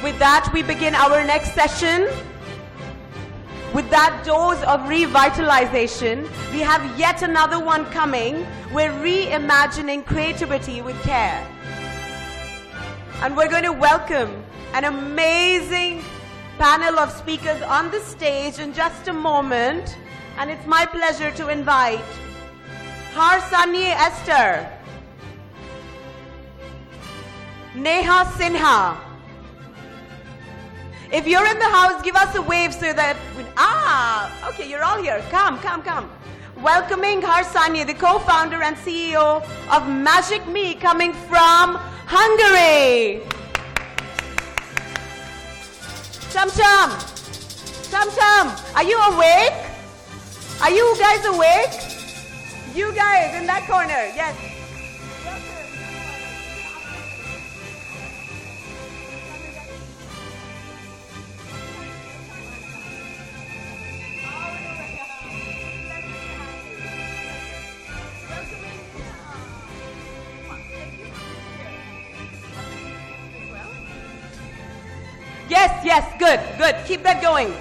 With that, we begin our next session. With that dose of revitalization, we have yet another one coming. We're reimagining creativity with care. And we're going to welcome an amazing panel of speakers on the stage in just a moment. And it's my pleasure to invite Harsanye Esther, Neha Sinha. If you're in the house, give us a wave so that okay, you're all here. Come. Welcoming Harsanye, the co-founder and CEO of Magic Me, coming from Hungary. Chum, are you awake? Are you guys awake? You guys in that corner, yes. Yes, good. Keep that going.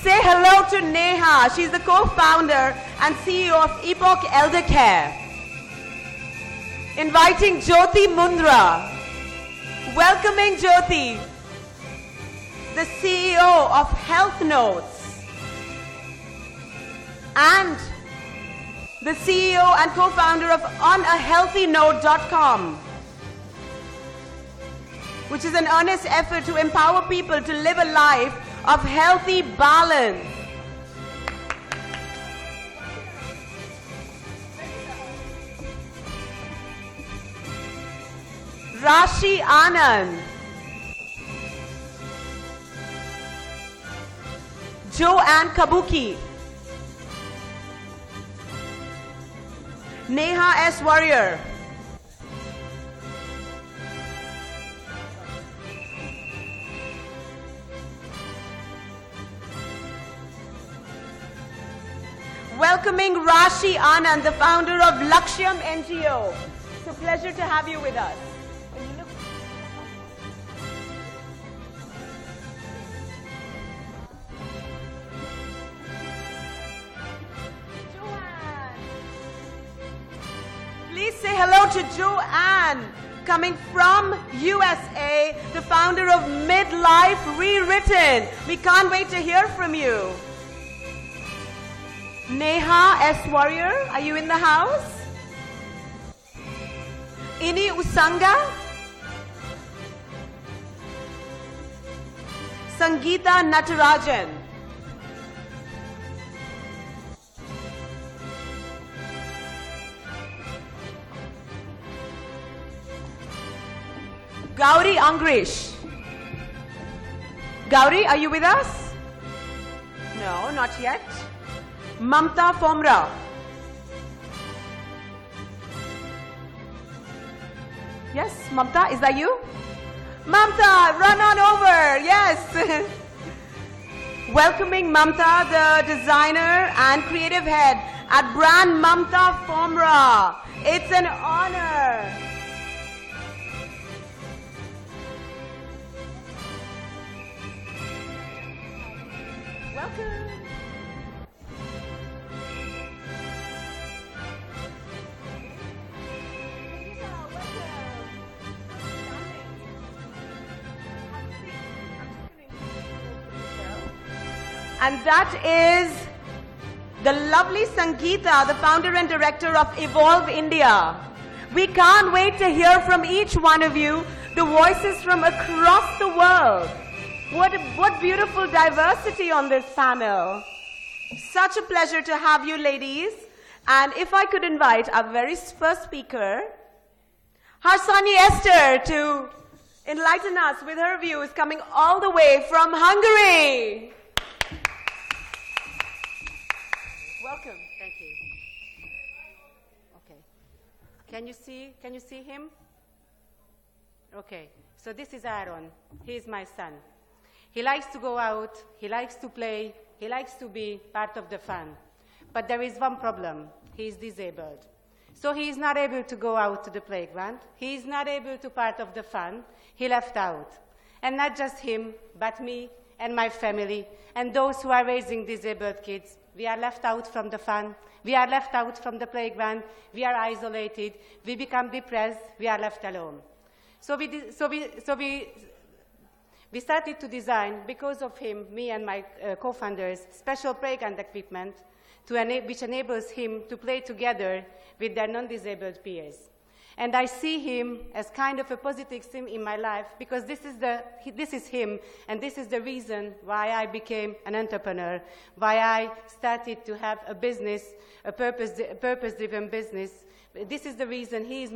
Say hello to Neha. She's the co-founder and CEO of Epoch Elder Care. Inviting Jyoti Mundra. Welcoming Jyoti, the CEO of Health Notes and the CEO and co-founder of OnAHealthyNote.com, which is an earnest effort to empower people to live a life of healthy balance. Rashi Anand, Joanne Kabuki, Neha S. Warrior, welcoming Rashi Anand, the founder of Lakshyam NGO. It's a pleasure to have you with us. Joanne. Please say hello to Joanne, coming from USA, the founder of Midlife Rewritten. We can't wait to hear from you. Neha S. Warrior, are you in the house? Ini Usanga? Sangeeta Natarajan. Gauri Angrish. Gauri, are you with us? No, not yet. Mamta Fomra. Yes, Mamta, is that you? Mamta, run on over, yes. Welcoming Mamta, the designer and creative head at brand Mamta Fomra. It's an honor. Welcome. And that is the lovely Sangeeta, the founder and director of Evolve India. We can't wait to hear from each one of you, the voices from across the world. What beautiful diversity on this panel. Such a pleasure to have you, ladies. And if I could invite our very first speaker, Harsanye Esther, to enlighten us with her views, coming all the way from Hungary. Welcome. Thank you. Okay. Can you see him? Okay. So this is Aaron. He is my son. He likes to go out, he likes to play, he likes to be part of the fun. But there is one problem. He is disabled. So he is not able to go out to the playground. He is not able to part of the fun. He left out. And not just him, but me and my family, and those who are raising disabled kids. We are left out from the fun. We are left out from the playground. We are isolated. We become depressed. We are left alone. So we started to design, because of him, me and my co-founders, special playground equipment which enables him to play together with their non-disabled peers. And I see him as kind of a positive thing in my life, because this is him, and this is the reason why I became an entrepreneur, why I started to have a business, a purpose-driven business. This is the reason. He is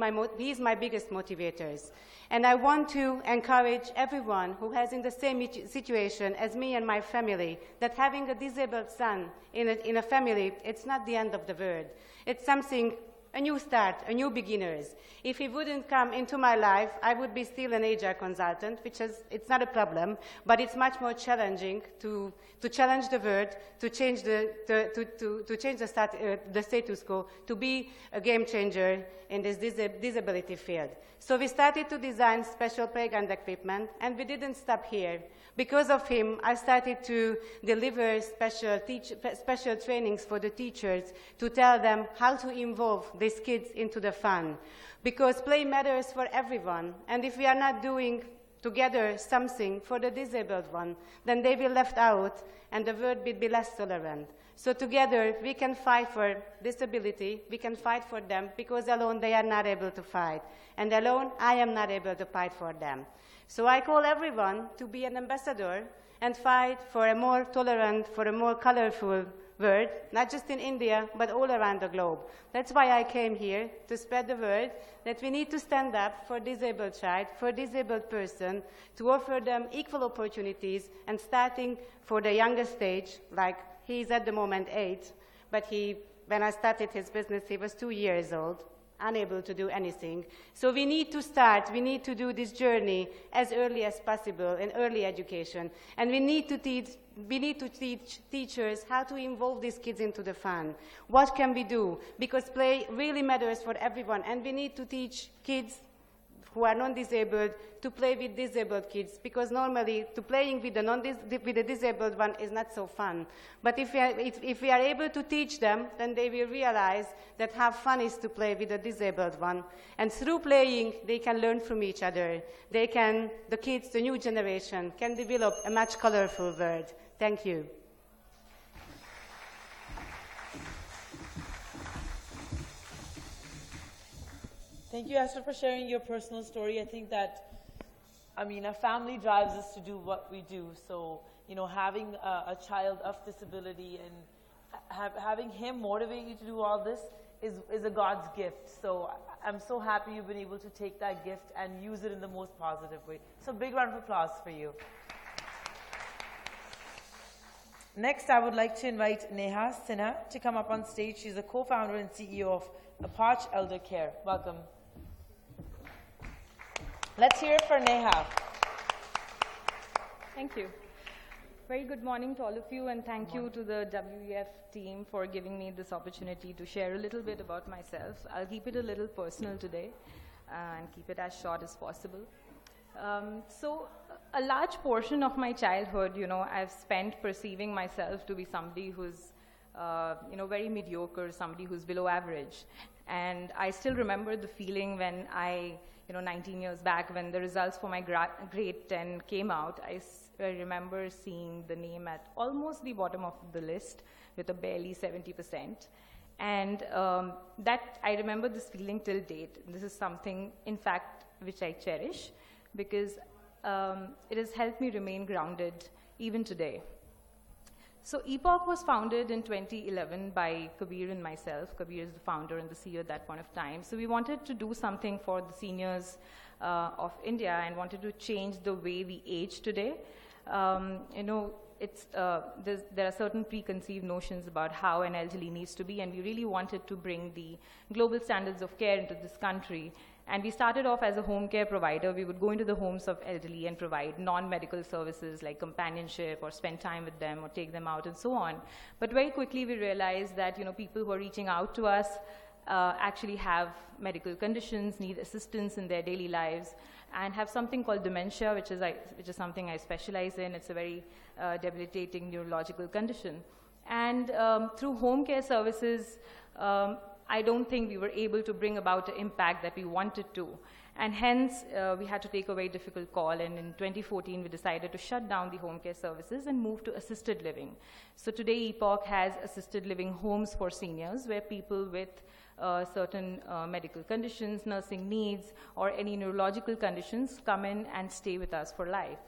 my biggest motivators. And I want to encourage everyone who is in the same situation as me and my family, that having a disabled son in a family, it's not the end of the world. It's something, a new start, a new beginners. If he wouldn't come into my life, I would be still an HR consultant, it's not a problem, but it's much more challenging to challenge the world, to change the status quo, to be a game changer in this disability field. So we started to design special playground equipment, and we didn't stop here. Because of him, I started to deliver special trainings for the teachers to tell them how to involve these kids into the fun. Because play matters for everyone, and if we are not doing together something for the disabled one, then they will be left out, and the world will be less tolerant. So together, we can fight for disability, we can fight for them, because alone they are not able to fight. And alone, I am not able to fight for them. So I call everyone to be an ambassador and fight for a more tolerant, for a more colorful world, not just in India, but all around the globe. That's why I came here, to spread the word that we need to stand up for disabled child, for disabled person, to offer them equal opportunities, and starting for the youngest age, like he's at the moment 8, but when I started his business, he was 2 years old, unable to do anything. So we need to start, we need to do this journey as early as possible in early education. And we need to teach teachers how to involve these kids into the fun. What can we do? Because play really matters for everyone, and we need to teach kids who are non-disabled to play with disabled kids, because normally playing with the disabled one is not so fun. But if we are able to teach them, then they will realize that how fun is to play with a disabled one. And through playing, they can learn from each other. The kids, the new generation, can develop a much colorful world. Thank you. Thank you, Esther, for sharing your personal story. I think that, our family drives us to do what we do. So, having a child of disability and having him motivate you to do all this is a God's gift. So I'm so happy you've been able to take that gift and use it in the most positive way. So big round of applause for you. Next, I would like to invite Neha Sinha to come up on stage. She's the co-founder and CEO of Apache Elder Care. Welcome. Let's hear it for Neha. Thank you. Very good morning to all of you, and thank you to the WEF team for giving me this opportunity to share a little bit about myself. I'll keep it a little personal today and keep it as short as possible. So a large portion of my childhood, I've spent perceiving myself to be somebody who's, very mediocre, somebody who's below average. And I still remember the feeling when 19 years back, when the results for my grade 10 came out, I remember seeing the name at almost the bottom of the list with a barely 70%. And that I remember this feeling till date. This is something, in fact, which I cherish, because it has helped me remain grounded even today. So EPOC was founded in 2011 by Kabir and myself. Kabir is the founder and the CEO at that point of time. So we wanted to do something for the seniors of India and wanted to change the way we age today. There are certain preconceived notions about how an elderly needs to be, and we really wanted to bring the global standards of care into this country. And we started off as a home care provider. We would go into the homes of elderly and provide non-medical services like companionship or spend time with them or take them out and so on. But very quickly we realized that people who are reaching out to us actually have medical conditions, need assistance in their daily lives. and have something called dementia, which is something I specialize in. It's a very debilitating neurological condition. And through home care services, I don't think we were able to bring about the impact that we wanted to. And hence, we had to take a very difficult call. And in 2014, we decided to shut down the home care services and move to assisted living. So today, Epoch has assisted living homes for seniors, where people with certain medical conditions, nursing needs, or any neurological conditions come in and stay with us for life.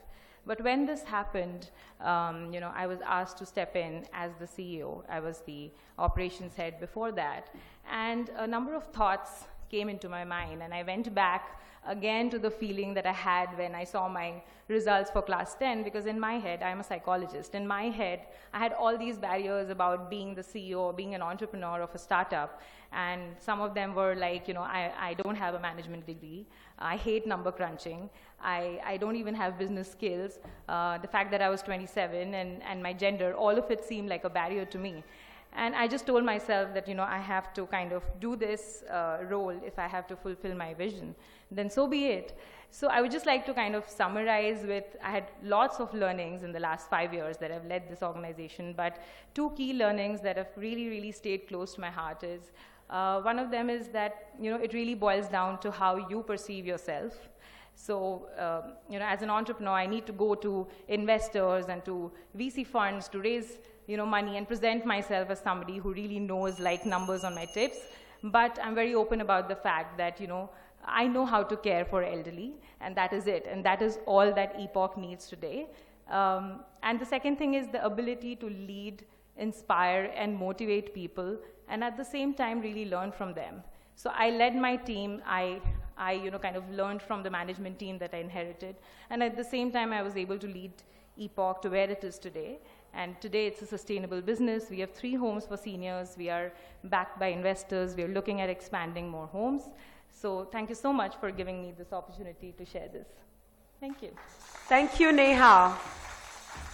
But when this happened, I was asked to step in as the CEO. I was the operations head before that. And a number of thoughts came into my mind, and I went back again to the feeling that I had when I saw my results for class 10, because in my head, I'm a psychologist. In my head, I had all these barriers about being the CEO, being an entrepreneur of a startup, and some of them were like, I don't have a management degree, I hate number crunching, I don't even have business skills, the fact that I was 27 and my gender, all of it seemed like a barrier to me. And I just told myself that, I have to kind of do this role if I have to fulfill my vision. Then so be it. So I would just like to kind of summarize with, I had lots of learnings in the last 5 years that I've led this organization, but 2 key learnings that have really, really stayed close to my heart is, one of them is that, it really boils down to how you perceive yourself. So, as an entrepreneur, I need to go to investors and to VC funds to raise money and present myself as somebody who really knows like numbers on my tips. But I'm very open about the fact that, I know how to care for elderly, and that is it. And that is all that Epoch needs today. And the second thing is the ability to lead, inspire, and motivate people, and at the same time really learn from them. So I led my team. I kind of learned from the management team that I inherited. And at the same time, I was able to lead Epoch to where it is today. And today, it's a sustainable business. We have 3 homes for seniors. We are backed by investors. We are looking at expanding more homes. So thank you so much for giving me this opportunity to share this. Thank you. Thank you, Neha.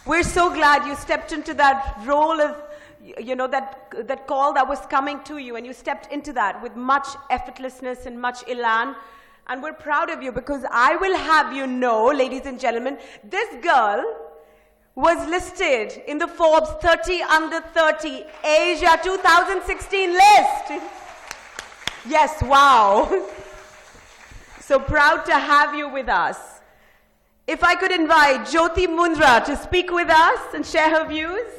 We're so glad you stepped into that role of, that call that was coming to you, and you stepped into that with much effortlessness and much elan. And we're proud of you, because I will have you know, ladies and gentlemen, this girl was listed in the Forbes 30 Under 30 Asia 2016 list. Yes, wow. So proud to have you with us. If I could invite Jyoti Mundra to speak with us and share her views.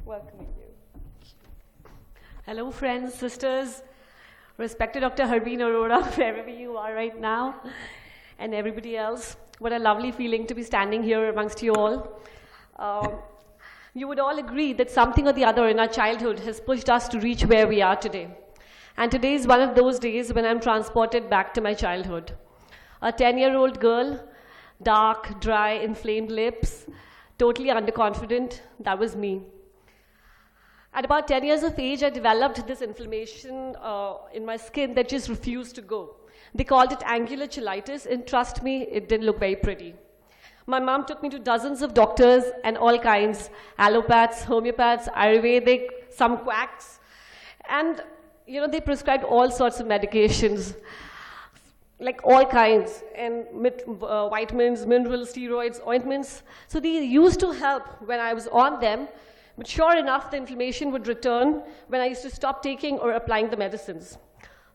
Welcoming you. Hello, friends, sisters, respected Dr. Harbeen Arora, wherever you are right now, and everybody else. What a lovely feeling to be standing here amongst you all. You would all agree that something or the other in our childhood has pushed us to reach where we are today. And today is one of those days when I'm transported back to my childhood. A 10-year-old girl, dark, dry, inflamed lips, totally underconfident, that was me. At about 10 years of age, I developed this inflammation in my skin that just refused to go. They called it angular cheilitis, and trust me, it didn't look very pretty. My mom took me to dozens of doctors and all kinds, allopaths, homeopaths, Ayurvedic, some quacks. And, they prescribed all sorts of medications, like all kinds, and vitamins, minerals, steroids, ointments. So they used to help when I was on them, but sure enough, the inflammation would return when I used to stop taking or applying the medicines.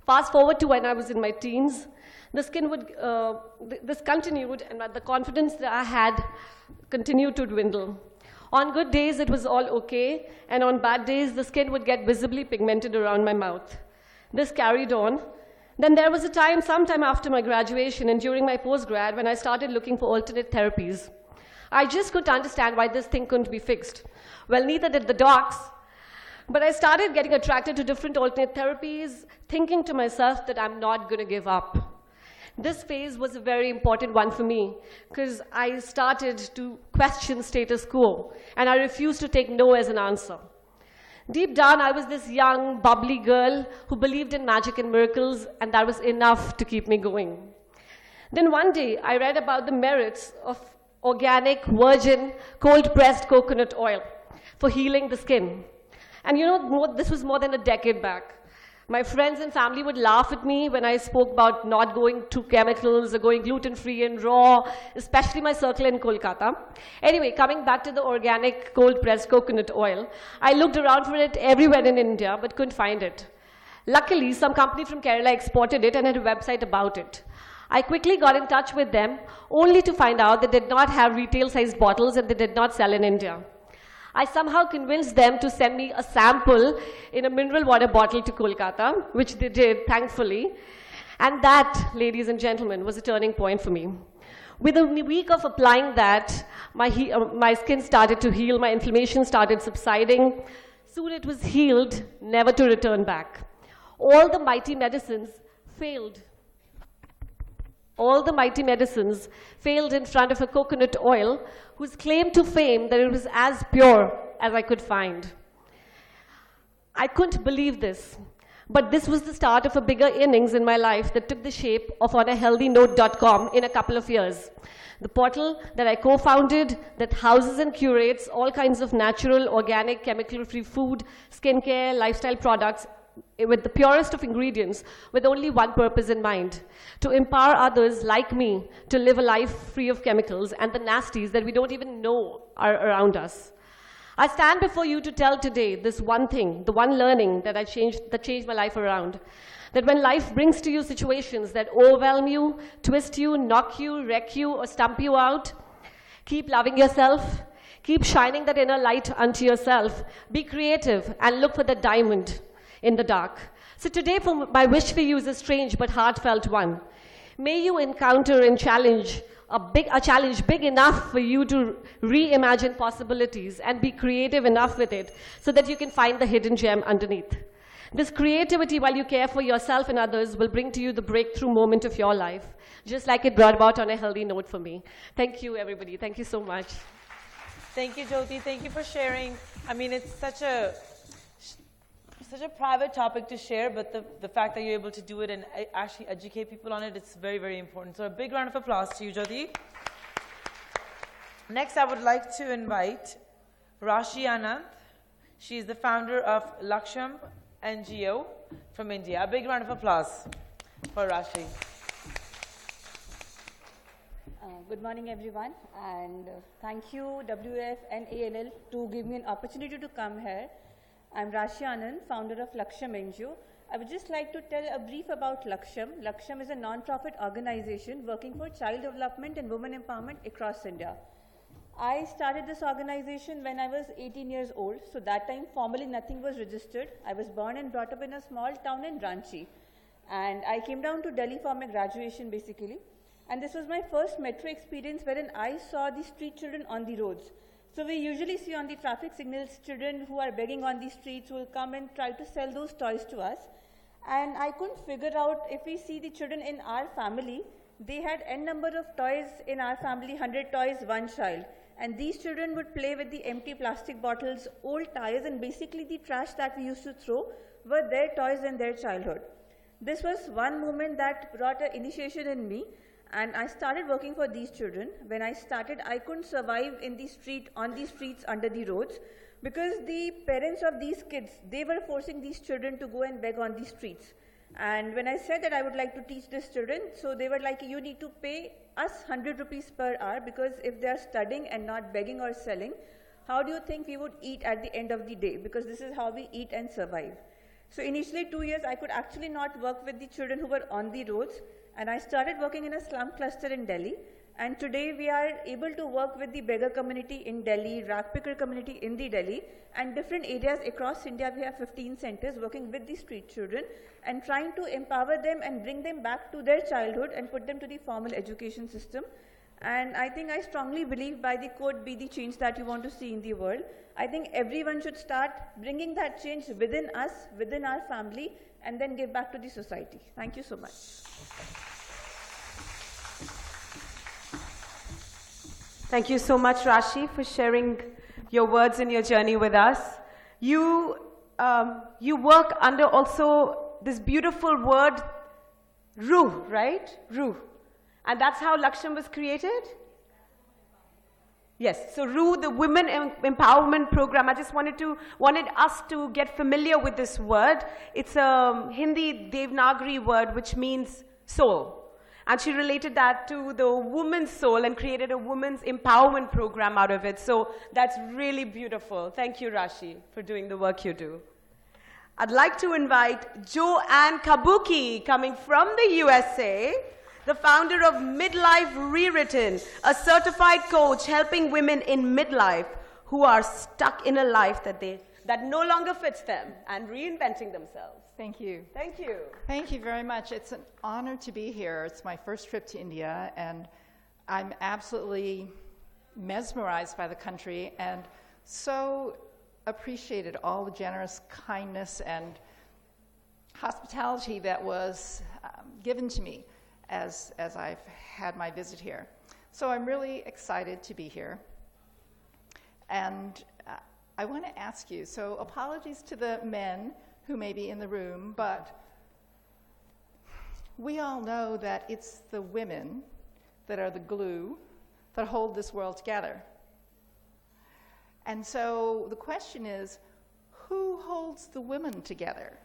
Fast forward to when I was in my teens, the skin would, this continued, and the confidence that I had continued to dwindle. On good days, it was all okay, and on bad days, the skin would get visibly pigmented around my mouth. This carried on. Then there was a time, sometime after my graduation and during my postgrad, when I started looking for alternate therapies. I just couldn't understand why this thing couldn't be fixed. Well, neither did the docs. But I started getting attracted to different alternate therapies, thinking to myself that I'm not going to give up. This phase was a very important one for me because I started to question status quo, and I refused to take no as an answer. Deep down, I was this young, bubbly girl who believed in magic and miracles, and that was enough to keep me going. Then one day, I read about the merits of organic, virgin, cold-pressed coconut oil for healing the skin. And this was more than a decade back. My friends and family would laugh at me when I spoke about not going to chemicals or going gluten-free and raw, especially my circle in Kolkata. Anyway, coming back to the organic cold-pressed coconut oil, I looked around for it everywhere in India but couldn't find it. Luckily, some company from Kerala exported it and had a website about it. I quickly got in touch with them, only to find out they did not have retail-sized bottles and they did not sell in India. I somehow convinced them to send me a sample in a mineral water bottle to Kolkata, which they did, thankfully. And that, ladies and gentlemen, was a turning point for me. Within a week of applying that, my skin started to heal, my inflammation started subsiding. Soon it was healed, never to return back. All the mighty medicines failed. All the mighty medicines failed in front of a coconut oil whose claim to fame that it was as pure as I could find. I couldn't believe this, but this was the start of a bigger innings in my life that took the shape of onahealthynote.com in a couple of years. The portal that I co-founded that houses and curates all kinds of natural, organic, chemical-free food, skincare, lifestyle products with the purest of ingredients, with only one purpose in mind: to empower others like me to live a life free of chemicals and the nasties that we don't even know are around us. I stand before you to tell today this one thing, the one learning that changed my life around. That when life brings to you situations that overwhelm you, twist you, knock you, wreck you, or stump you out, keep loving yourself, keep shining that inner light unto yourself, be creative, and look for the diamond in the dark. So today, my wish for you is a strange but heartfelt one. May you encounter and challenge a challenge big enough for you to reimagine possibilities and be creative enough with it so that you can find the hidden gem underneath. This creativity, while you care for yourself and others, will bring to you the breakthrough moment of your life, just like it brought about On a Healthy Note for me. Thank you, everybody. Thank you so much. Thank you, Jyoti. Thank you for sharing. I mean, it's such a private topic to share, but the fact that you're able to do it and actually educate people on it, it's very, very important. So a big round of applause to you, Jyoti. Next, I would like to invite Rashi Anand. She is the founder of Laksham NGO from India. A big round of applause for Rashi. Good morning, everyone, and thank you, WF and ANL, to give me an opportunity to come here. I'm Rashi Anand, founder of Laksham NGO. I would just like to tell a brief about Laksham. Laksham is a non-profit organization working for child development and women empowerment across India. I started this organization when I was 18 years old, so that time formally nothing was registered. I was born and brought up in a small town in Ranchi, and I came down to Delhi for my graduation basically. And this was my first metro experience wherein I saw the street children on the roads. So we usually see on the traffic signals children who are begging on the streets who will come and try to sell those toys to us. And I couldn't figure out if we see the children in our family, they had n number of toys in our family, 100 toys, one child. And these children would play with the empty plastic bottles, old tires, and basically the trash that we used to throw were their toys in their childhood. This was one moment that brought an initiation in me. And I started working for these children. When I started, I couldn't survive in the street, on the streets, under the roads, because the parents of these kids, they were forcing these children to go and beg on the streets. And when I said that I would like to teach these children, so they were like, you need to pay us 100 rupees per hour, because if they are studying and not begging or selling, how do you think we would eat at the end of the day? Because this is how we eat and survive. So initially 2 years, I could actually not work with the children who were on the roads. And I started working in a slum cluster in Delhi. And today we are able to work with the beggar community in Delhi, rag picker community in the Delhi, and different areas across India. We have 15 centers working with the street children and trying to empower them and bring them back to their childhood and put them to the formal education system. And I think I strongly believe by the quote, be the change that you want to see in the world. I think everyone should start bringing that change within us, within our family, and then give back to the society. Thank you so much. Thank you so much, Rashi, for sharing your words and your journey with us. You work under also this beautiful word, Ruh, right? Ruh. And that's how Laksham was created? Yes, so Rue, the Women Empowerment Program, I just wanted us to get familiar with this word. It's a Hindi Devanagari word which means soul. And she related that to the woman's soul and created a women's empowerment program out of it. So that's really beautiful. Thank you, Rashi, for doing the work you do. I'd like to invite Joanne Kabuki, coming from the USA, the founder of Midlife Rewritten, a certified coach helping women in midlife who are stuck in a life that no longer fits them and reinventing themselves. Thank you. Thank you. Thank you very much. It's an honor to be here. It's my first trip to India, and I'm absolutely mesmerized by the country and so appreciated all the generous kindness and hospitality that was given to me as I've had my visit here. So I'm really excited to be here. And I want to ask you, so apologies to the men who may be in the room, but we all know that it's the women that are the glue that hold this world together. And so the question is, who holds the women together?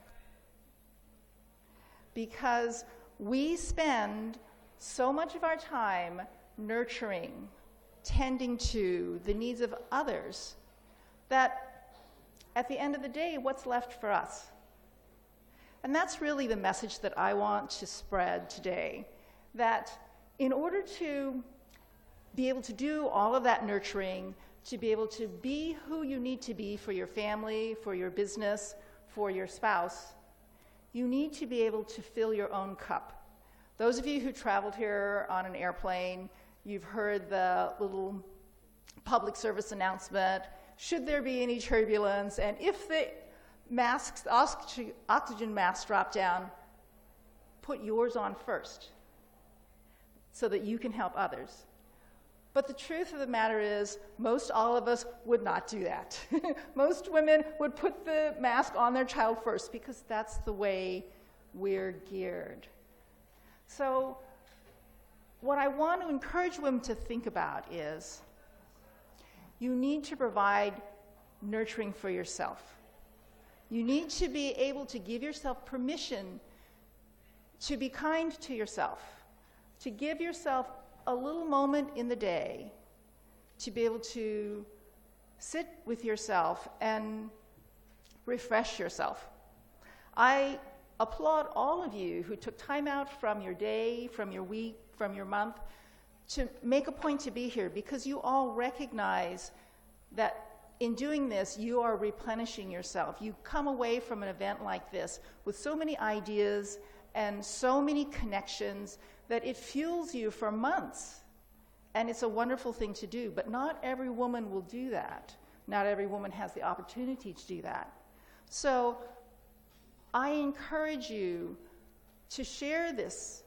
Because we spend so much of our time nurturing, tending to the needs of others, that at the end of the day, what's left for us? And that's really the message that I want to spread today, that in order to be able to do all of that nurturing, to be able to be who you need to be for your family, for your business, for your spouse, you need to be able to fill your own cup. Those of you who traveled here on an airplane, you've heard the little public service announcement, should there be any turbulence, and if the oxygen masks drop down, put yours on first so that you can help others. But the truth of the matter is, most all of us would not do that. Most women would put the mask on their child first because that's the way we're geared. So what I want to encourage women to think about is you need to provide nurturing for yourself. You need to be able to give yourself permission to be kind to yourself, to give yourself a little moment in the day to be able to sit with yourself and refresh yourself. I applaud all of you who took time out from your day, from your week, from your month, to make a point to be here, because you all recognize that in doing this, you are replenishing yourself. You come away from an event like this with so many ideas and so many connections that it fuels you for months. And it's a wonderful thing to do, but not every woman will do that. Not every woman has the opportunity to do that. So I encourage you to share this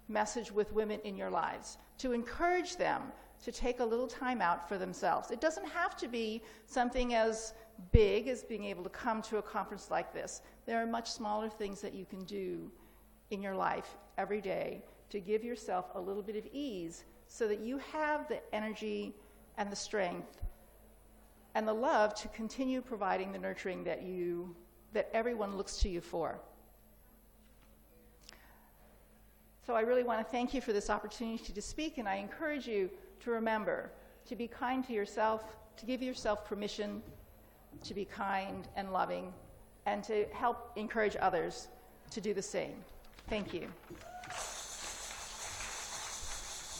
message with women in your lives, to encourage them to take a little time out for themselves. It doesn't have to be something as big as being able to come to a conference like this. There are much smaller things that you can do in your life every day to give yourself a little bit of ease so that you have the energy and the strength and the love to continue providing the nurturing that everyone looks to you for. So I really want to thank you for this opportunity to speak, and I encourage you to remember to be kind to yourself, to give yourself permission to be kind and loving, and to help encourage others to do the same. Thank you.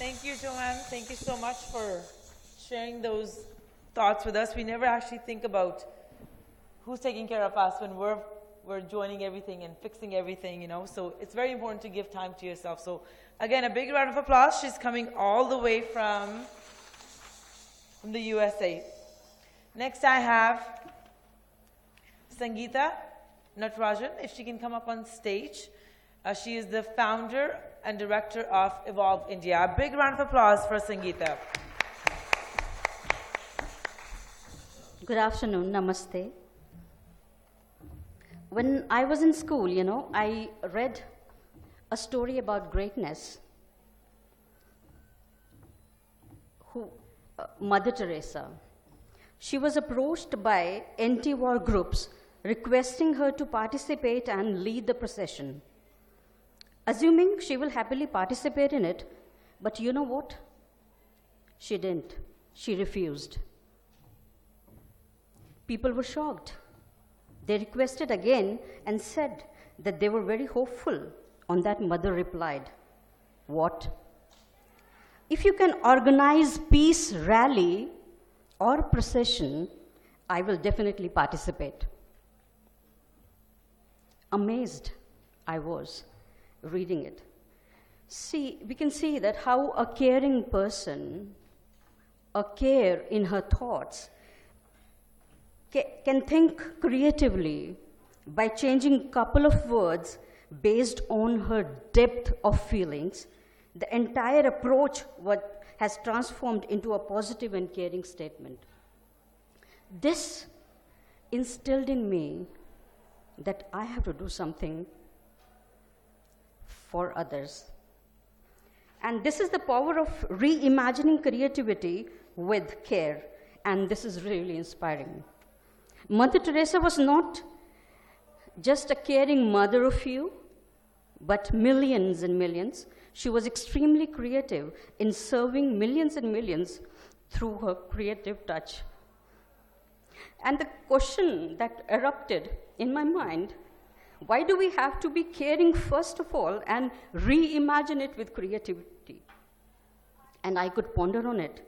Thank you, Joanne. Thank you so much for sharing those thoughts with us. We never actually think about who's taking care of us when we're joining everything and fixing everything, you know. So it's very important to give time to yourself. So again, a big round of applause. She's coming all the way from the USA. Next I have Sangeeta Natarajan, if she can come up on stage. She is the founder and director of Evolve India. A big round of applause for Sangeeta. Good afternoon, namaste. When I was in school, I read a story about greatness. Mother Teresa. She was approached by anti-war groups requesting her to participate and lead the procession. Assuming she will happily participate in it, but you know what? She didn't. She refused. People were shocked. They requested again and said that they were very hopeful. On that, mother replied, "What? If you can organize peace rally or procession, I will definitely participate." Amazed I was reading it. See, we can see that how a caring person, a care in her thoughts, can think creatively by changing a couple of words based on her depth of feelings. The entire approach has transformed into a positive and caring statement. This instilled in me that I have to do something for others. And this is the power of reimagining creativity with care, and this is really inspiring. Mother Teresa was not just a caring mother of few, but millions and millions. She was extremely creative in serving millions and millions through her creative touch. And the question that erupted in my mind, why do we have to be caring first of all and reimagine it with creativity? And I could ponder on it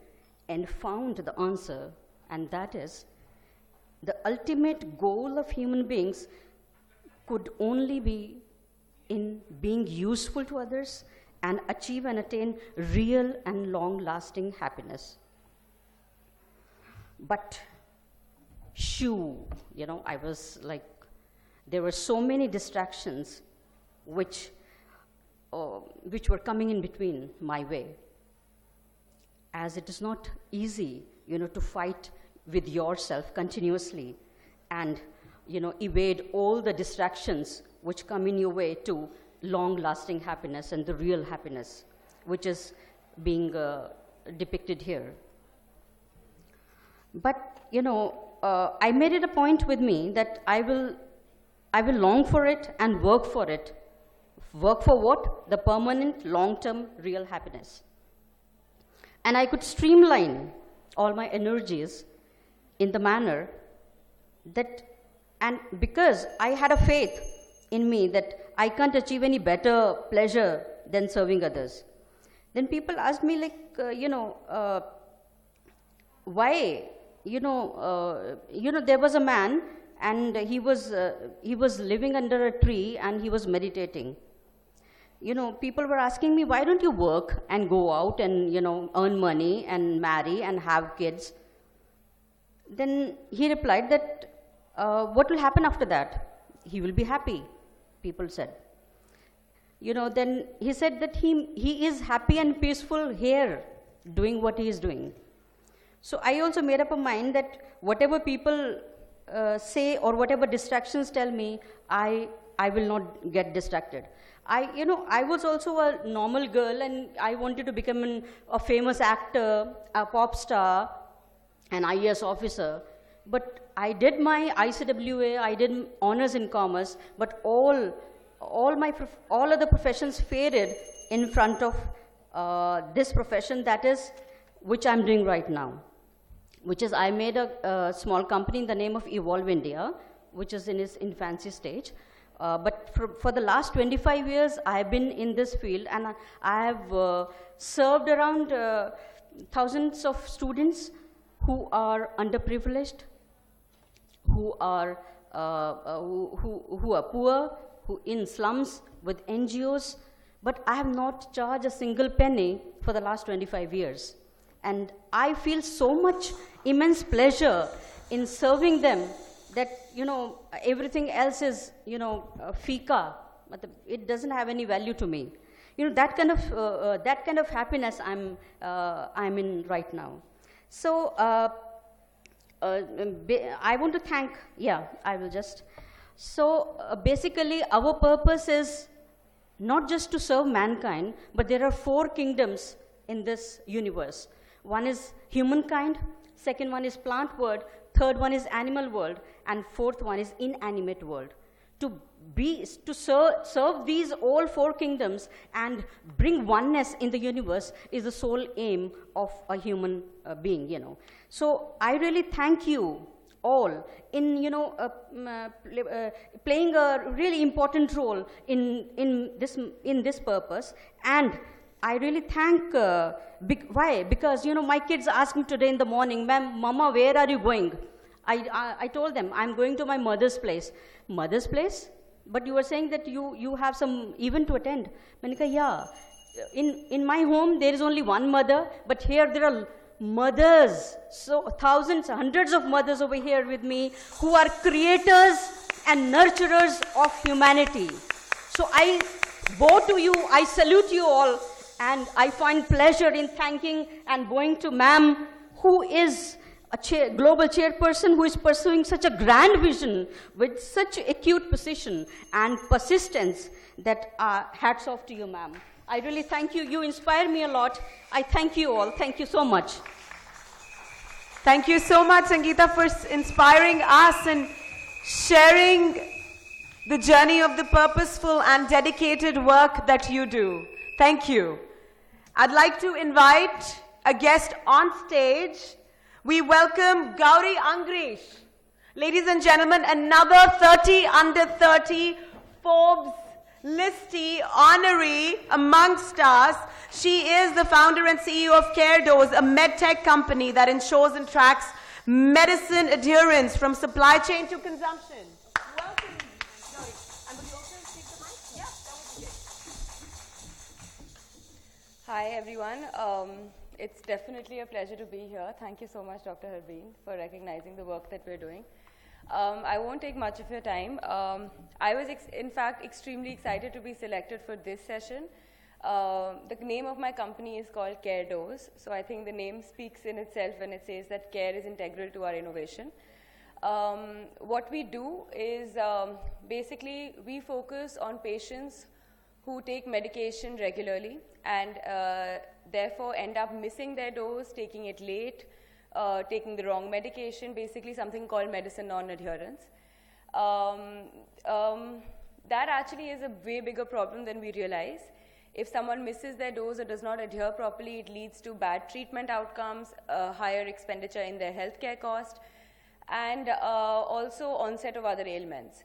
and found the answer, and that is, the ultimate goal of human beings could only be in being useful to others and achieve and attain real and long-lasting happiness. But I was like, there were so many distractions which were coming in between my way. As it is not easy, to fight with yourself continuously and, evade all the distractions which come in your way to long-lasting happiness and the real happiness, which is being depicted here. But, I made it a point with me that I will long for it and work for it. Work for what? The permanent, long-term, real happiness. And I could streamline all my energies in the manner that, and because I had a faith in me that I can't achieve any better pleasure than serving others. Then people asked me, why? There was a man, and he was living under a tree, and he was meditating. People were asking me, why don't you work and go out and, earn money and marry and have kids? Then he replied that, what will happen after that? He will be happy, people said. Then he said that he is happy and peaceful here, doing what he is doing. So I also made up a mind that whatever people say or whatever distractions tell me, I will not get distracted. I was also a normal girl, and I wanted to become a famous actor, a pop star, an IAS officer. But I did my ICWA, I did honors in commerce, but all other professions faded in front of this profession, that is, which I'm doing right now, which is I made a small company in the name of Evolve India, which is in its infancy stage. But for the last 25 years, I have been in this field, and I have served around thousands of students who are underprivileged, who are poor, who in slums with NGOs. But I have not charged a single penny for the last 25 years. And I feel so much immense pleasure in serving them that, everything else is, fika. It doesn't have any value to me. That kind of happiness I'm in right now. So I want to thank, I will just. So basically our purpose is not just to serve mankind, but there are 4 kingdoms in this universe. One is humankind, second one is plant world, third one is animal world, and fourth one is inanimate world. To serve these all four kingdoms and bring oneness in the universe is the sole aim of a human being, you know. So I really thank you all in, you know, playing a really important role in this purpose. And I really thank, why? Because, you know, my kids asked me today in the morning, "Ma'am, Mama, where are you going?" I told them, "I'm going to my mother's place." "Mother's place? But you were saying that you have some event to attend." Maine kaha, "Yeah, in my home there is only one mother, but here there are mothers, so thousands, hundreds of mothers over here with me who are creators and nurturers of humanity. So I bow to you, I salute you all, and I find pleasure in thanking and bowing to ma'am, who is a global chairperson who is pursuing such a grand vision with such acute precision and persistence that hats off to you, ma'am. I really thank you. You inspire me a lot. I thank you all. Thank you so much. Thank you so much, Sangeeta, for inspiring us and sharing the journey of the purposeful and dedicated work that you do. Thank you. I'd like to invite a guest on stage. We welcome Gauri Angrish. Ladies and gentlemen, another 30 under 30 Forbes listee honoree amongst us. She is the founder and CEO of CareDose, a medtech company that ensures and tracks medicine adherence from supply chain to consumption. Welcome, Gauri. And would you also take the mic? Yeah, that would be great. Hi, everyone. It's definitely a pleasure to be here. Thank you so much, Dr. Harbeen, for recognizing the work that we're doing. I won't take much of your time. I was, in fact, extremely excited to be selected for this session. The name of my company is called CareDose, so I think the name speaks in itself when it says that care is integral to our innovation. What we do is basically we focus on patients who take medication regularly and therefore end up missing their dose, taking it late, taking the wrong medication, basically something called medicine non-adherence. That actually is a way bigger problem than we realize. If someone misses their dose or does not adhere properly, it leads to bad treatment outcomes, higher expenditure in their healthcare cost, and also onset of other ailments.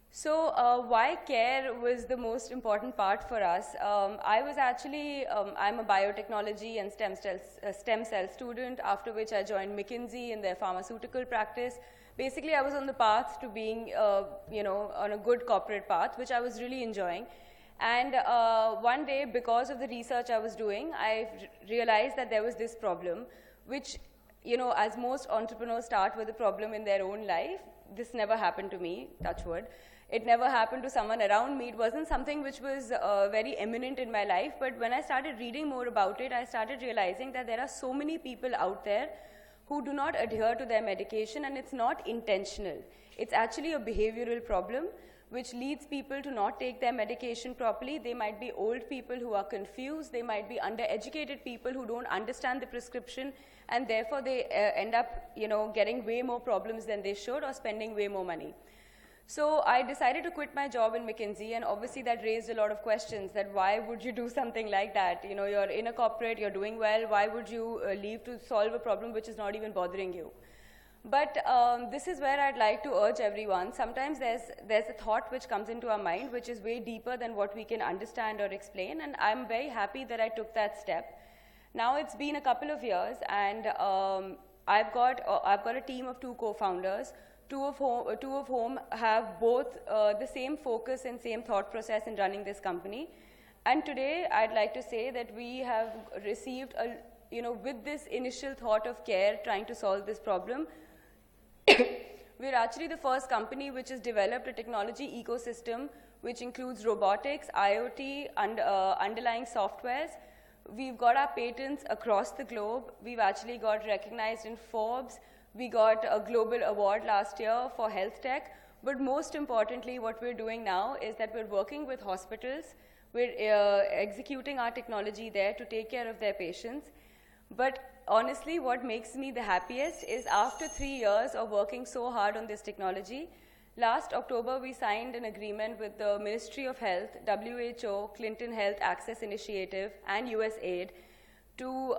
So why care was the most important part for us? I was actually, I'm a biotechnology and stem cell student, after which I joined McKinsey in their pharmaceutical practice. Basically, I was on the path to being, you know, on a good corporate path, which I was really enjoying. And one day, because of the research I was doing, I realized that there was this problem, which, you know, as most entrepreneurs start with a problem in their own life. This never happened to me, touch wood. It never happened to someone around me. It wasn't something which was very eminent in my life, but when I started reading more about it, I started realizing that there are so many people out there who do not adhere to their medication, and it's not intentional. It's actually a behavioral problem which leads people to not take their medication properly. They might be old people who are confused. They might be undereducated people who don't understand the prescription, and therefore they end up, you know, getting way more problems than they should or spending way more money. So I decided to quit my job in McKinsey, and obviously that raised a lot of questions, that why would you do something like that? You know, you're in a corporate, you're doing well, why would you leave to solve a problem which is not even bothering you? But this is where I'd like to urge everyone. Sometimes there's a thought which comes into our mind which is way deeper than what we can understand or explain, and I'm very happy that I took that step. Now it's been a couple of years, and I've got a team of 2 co-founders, two of whom have both the same focus and same thought process in running this company. And today, I'd like to say that we have received, with this initial thought of care, trying to solve this problem, we're actually the first company which has developed a technology ecosystem which includes robotics, IoT, and underlying softwares. We've got our patents across the globe. We've actually got recognized in Forbes. We got a global award last year for health tech. But most importantly, what we're doing now is that we're working with hospitals. We're executing our technology there to take care of their patients. But honestly, what makes me the happiest is after 3 years of working so hard on this technology, last October we signed an agreement with the Ministry of Health, WHO, Clinton Health Access Initiative, and USAID to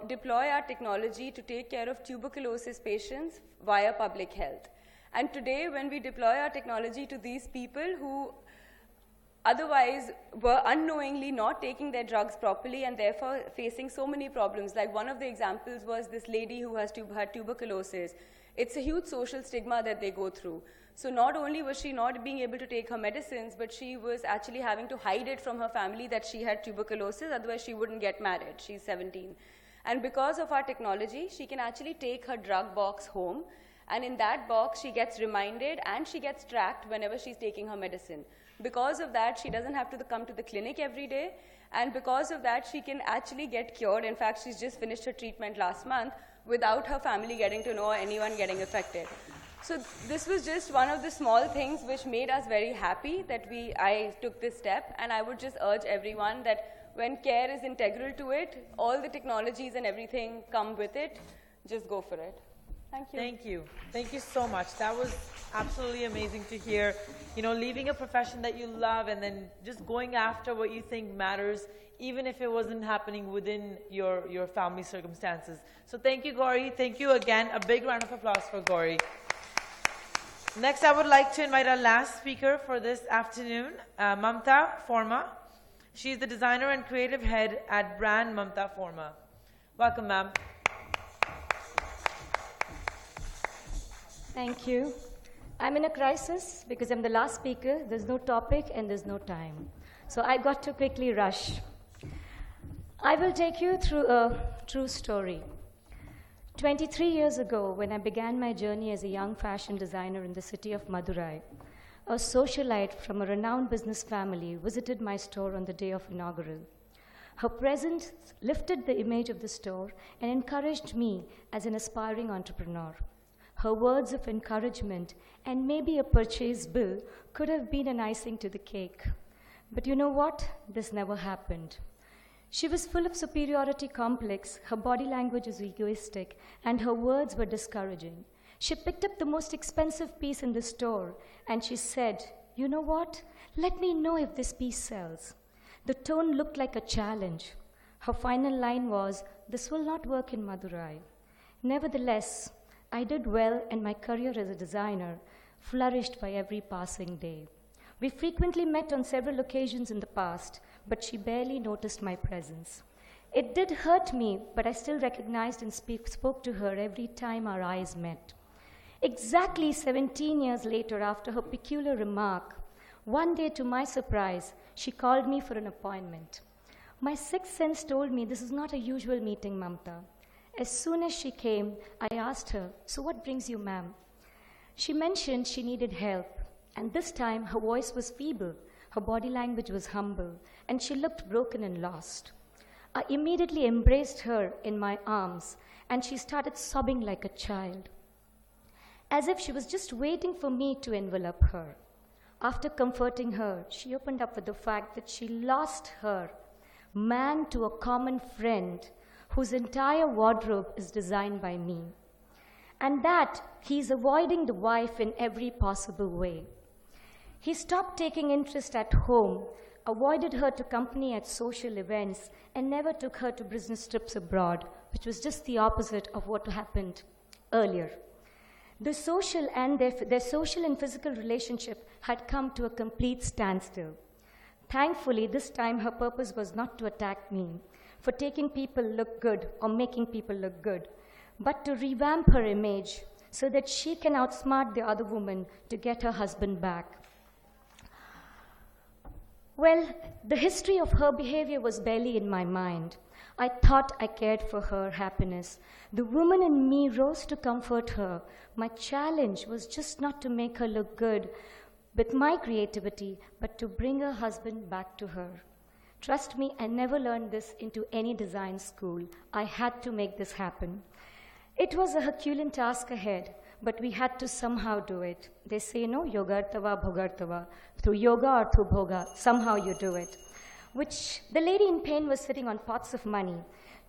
deploy our technology to take care of tuberculosis patients via public health. And today, when we deploy our technology to these people who otherwise were unknowingly not taking their drugs properly and therefore facing so many problems. Like one of the examples was this lady who had tuberculosis. It's a huge social stigma that they go through. So not only was she not being able to take her medicines, but she was actually having to hide it from her family that she had tuberculosis, otherwise she wouldn't get married. She's 17. And because of our technology, she can actually take her drug box home, and in that box she gets reminded and she gets tracked whenever she's taking her medicine. Because of that, she doesn't have to come to the clinic every day, and because of that, she can actually get cured. In fact, she's just finished her treatment last month without her family getting to know or anyone getting affected. So this was just one of the small things which made us very happy that I took this step, and I would just urge everyone that when care is integral to it, all the technologies and everything come with it, just go for it. Thank you. Thank you. Thank you so much. That was absolutely amazing to hear. You know, leaving a profession that you love and then just going after what you think matters, even if it wasn't happening within your family circumstances. So thank you, Gauri. Thank you again. A big round of applause for Gauri. Next, I would like to invite our last speaker for this afternoon, Mamta Forma. She's the designer and creative head at brand Mamta Forma. Welcome, ma'am. Thank you. I'm in a crisis because I'm the last speaker. There's no topic and there's no time. So I got to quickly rush. I will take you through a true story. 23 years ago, when I began my journey as a young fashion designer in the city of Madurai, a socialite from a renowned business family visited my store on the day of inaugural. Her presence lifted the image of the store and encouraged me as an aspiring entrepreneur. Her words of encouragement and maybe a purchase bill could have been an icing to the cake. But you know what? This never happened. She was full of superiority complex, her body language was egoistic, and her words were discouraging. She picked up the most expensive piece in the store and she said, "You know what? Let me know if this piece sells." The tone looked like a challenge. Her final line was, "This will not work in Madurai." Nevertheless, I did well, and my career as a designer flourished by every passing day. We frequently met on several occasions in the past, but she barely noticed my presence. It did hurt me, but I still recognized and spoke to her every time our eyes met. Exactly 17 years later, after her peculiar remark, one day, to my surprise, she called me for an appointment. My sixth sense told me this is not a usual meeting, Mamta. As soon as she came, I asked her, "So what brings you, ma'am?" She mentioned she needed help, and this time her voice was feeble, her body language was humble, and she looked broken and lost. I immediately embraced her in my arms, and she started sobbing like a child, as if she was just waiting for me to envelop her. After comforting her, she opened up with the fact that she lost her man to a common friend whose entire wardrobe is designed by me, and that he's avoiding the wife in every possible way. He stopped taking interest at home, avoided her to company at social events, and never took her to business trips abroad, which was just the opposite of what happened earlier. Their social and physical relationship had come to a complete standstill. Thankfully, this time her purpose was not to attack me for taking people look good or making people look good, but to revamp her image so that she can outsmart the other woman to get her husband back. Well, the history of her behavior was barely in my mind. I thought I cared for her happiness. The woman in me rose to comfort her. My challenge was just not to make her look good with my creativity, but to bring her husband back to her. Trust me, I never learned this into any design school. I had to make this happen. It was a Herculean task ahead, but we had to somehow do it. They say, no, yogartava, bhogartava. Through yoga or through bhoga, somehow you do it. Which the lady in pain was sitting on pots of money.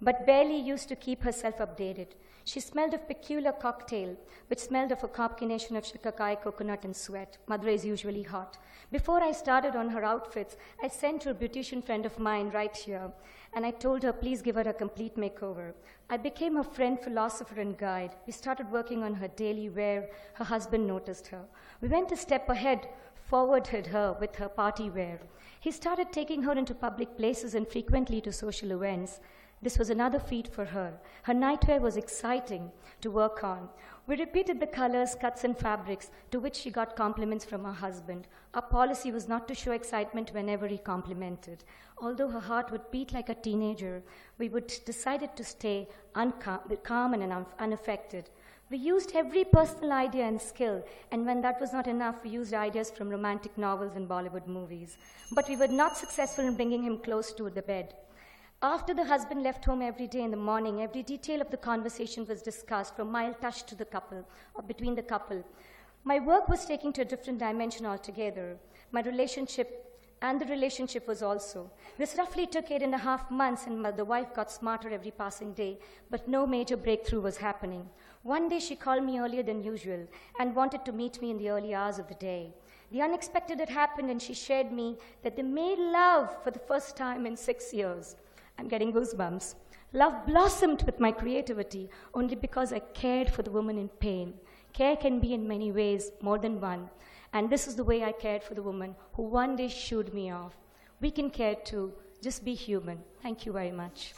but barely used to keep herself updated. She smelled of peculiar cocktail, which smelled of a combination of shikakai, coconut, and sweat. Madurai is usually hot. Before I started on her outfits, I sent to a beautician friend of mine right here, and I told her, please give her a complete makeover. I became her friend, philosopher, and guide. We started working on her daily wear. Her husband noticed her. We went a step ahead, forwarded her with her party wear. He started taking her into public places and frequently to social events. This was another feat for her. Her nightwear was exciting to work on. We repeated the colors, cuts, and fabrics, to which she got compliments from her husband. Our policy was not to show excitement whenever he complimented. Although her heart would beat like a teenager, we would decided to stay calm and unaffected. We used every personal idea and skill, and when that was not enough, we used ideas from romantic novels and Bollywood movies. But we were not successful in bringing him close to the bed. After the husband left home every day in the morning, every detail of the conversation was discussed, from mild touch to the couple, or between the couple. My work was taken to a different dimension altogether. My relationship and the relationship was also. This roughly took 8.5 months, and the wife got smarter every passing day, but no major breakthrough was happening. One day she called me earlier than usual and wanted to meet me in the early hours of the day. The unexpected had happened, and she shared me that they made love for the first time in 6 years. I'm getting goosebumps. Love blossomed with my creativity only because I cared for the woman in pain. Care can be in many ways, more than one. And this is the way I cared for the woman who one day shooed me off. We can care too. Just be human. Thank you very much.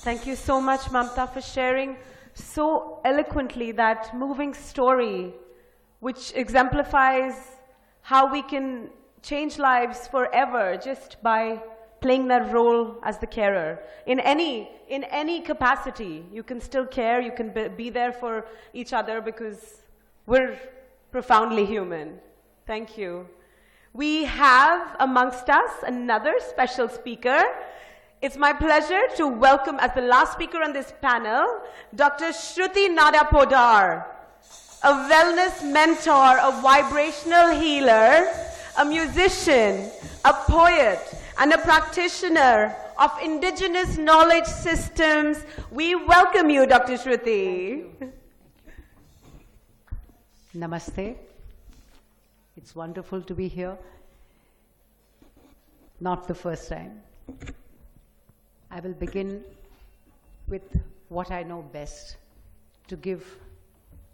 Thank you so much, Mamta, for sharing so eloquently that moving story, which exemplifies how we can change lives forever just by playing that role as the carer. In any capacity, you can still care, you can be there for each other because we're profoundly human. Thank you. We have amongst us another special speaker. It's my pleasure to welcome as the last speaker on this panel, Dr. Shruti Nada Podar, a wellness mentor, a vibrational healer, a musician, a poet, and a practitioner of indigenous knowledge systems. We welcome you, Dr. Shruti. Namaste. It's wonderful to be here. Not the first time. I will begin with what I know best, to give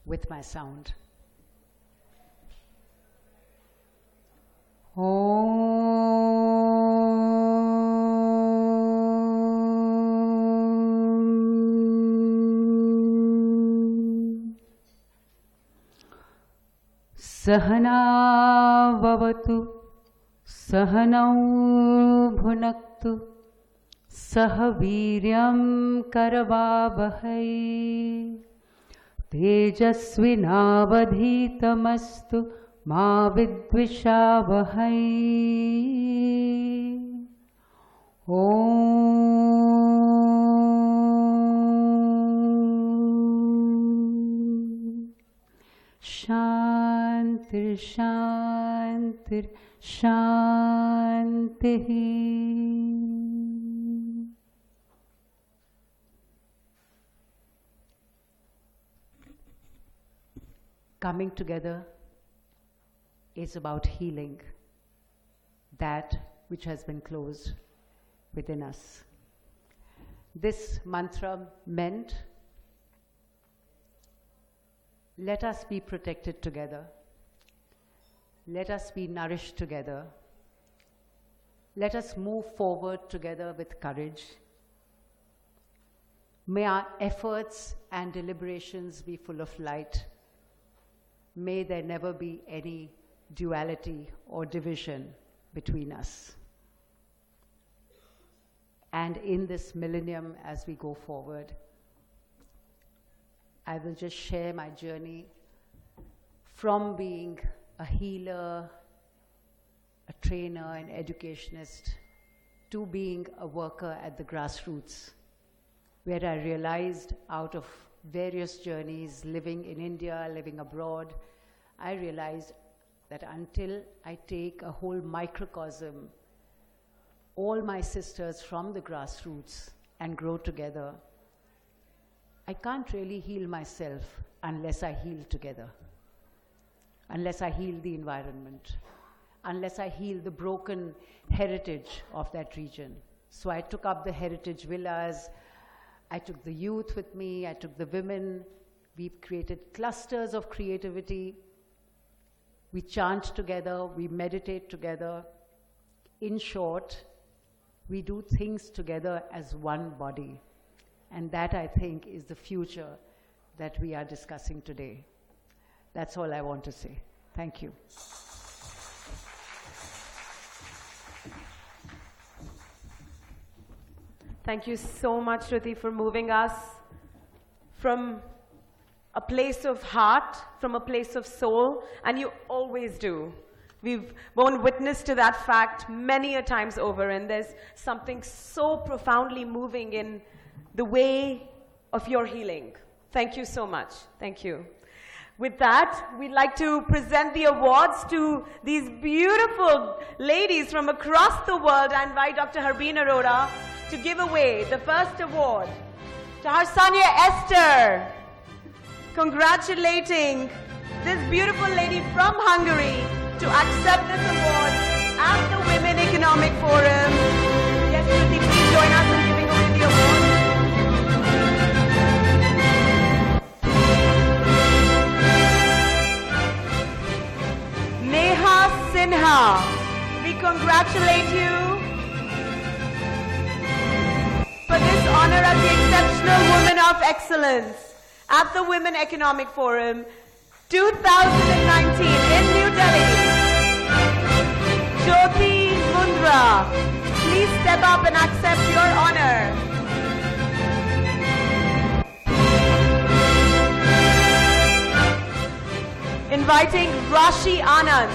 with my sound. Sahana vavatu, sahanau bhunaktu, sahaviryam karavavahai, tejasvinavadhitamastu ma vidvishavahai. Om Shantir Shantir Shantihi. Coming together is about healing that which has been closed within us. This mantra meant, let us be protected together. Let us be nourished together. Let us move forward together with courage. May our efforts and deliberations be full of light. May there never be any duality or division between us. And in this millennium, as we go forward, I will just share my journey from being a healer, a trainer, an educationist, to being a worker at the grassroots, where I realized out of various journeys, living in India, living abroad, I realized that until I take a whole microcosm all my sisters from the grassroots and grow together, I can't really heal myself unless I heal together, unless I heal the environment, unless I heal the broken heritage of that region. So I took up the heritage villas, I took the youth with me, I took the women. We've created clusters of creativity. We chant together, we meditate together. In short, we do things together as one body. And that, I think, is the future that we are discussing today. That's all I want to say. Thank you. Thank you so much, Shruti, for moving us from a place of heart, from a place of soul, and you always do. We've borne witness to that fact many a times over, and there's something so profoundly moving in the way of your healing. Thank you so much. Thank you. With that, we'd like to present the awards to these beautiful ladies from across the world. I invite Dr. Harbeen Arora to give away the first award. To Harsanya Esther, congratulating this beautiful lady from Hungary to accept this award at the Women Economic Forum. Yes, Shruti, please join us in giving away the award. Neha Sinha, we congratulate you for this honor as the Exceptional Woman of Excellence at the Women Economic Forum 2019 in New Delhi. Jyoti Mundra, please step up and accept your honor. Inviting Rashi Anand.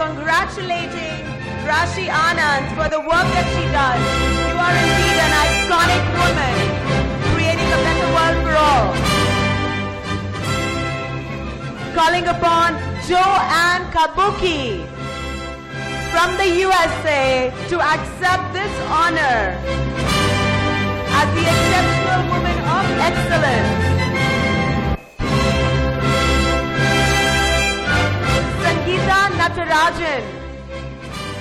Congratulating Rashi Anand for the work that she does. You are indeed an iconic woman, creating a better world for all. Calling upon Joanne Kabuki from the USA to accept this honor as the Exceptional Woman of Excellence. Sangeeta Natarajan,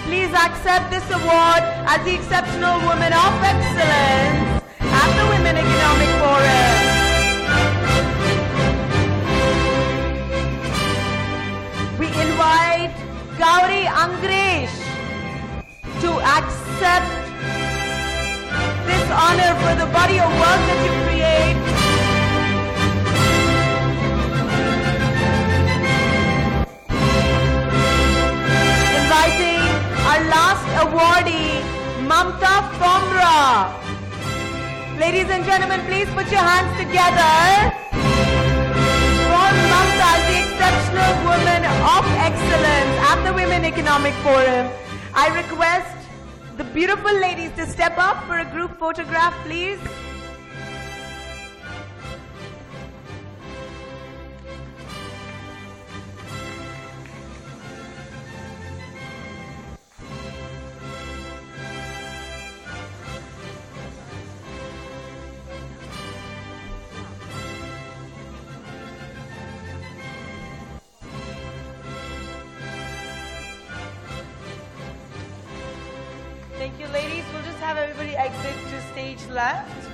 please accept this award as the Exceptional Woman of Excellence at the Women Economic Forum. We invite Gauri Angresh to accept this honor for the body of work that you create. Inviting our last awardee, Mamta Fomra. Ladies and gentlemen, please put your hands together for Mamta, the Exceptional Woman of Excellence at the Women Economic Forum. I request the beautiful ladies to step up for a group photograph, please. Thank you, ladies. We'll just have everybody exit to stage left.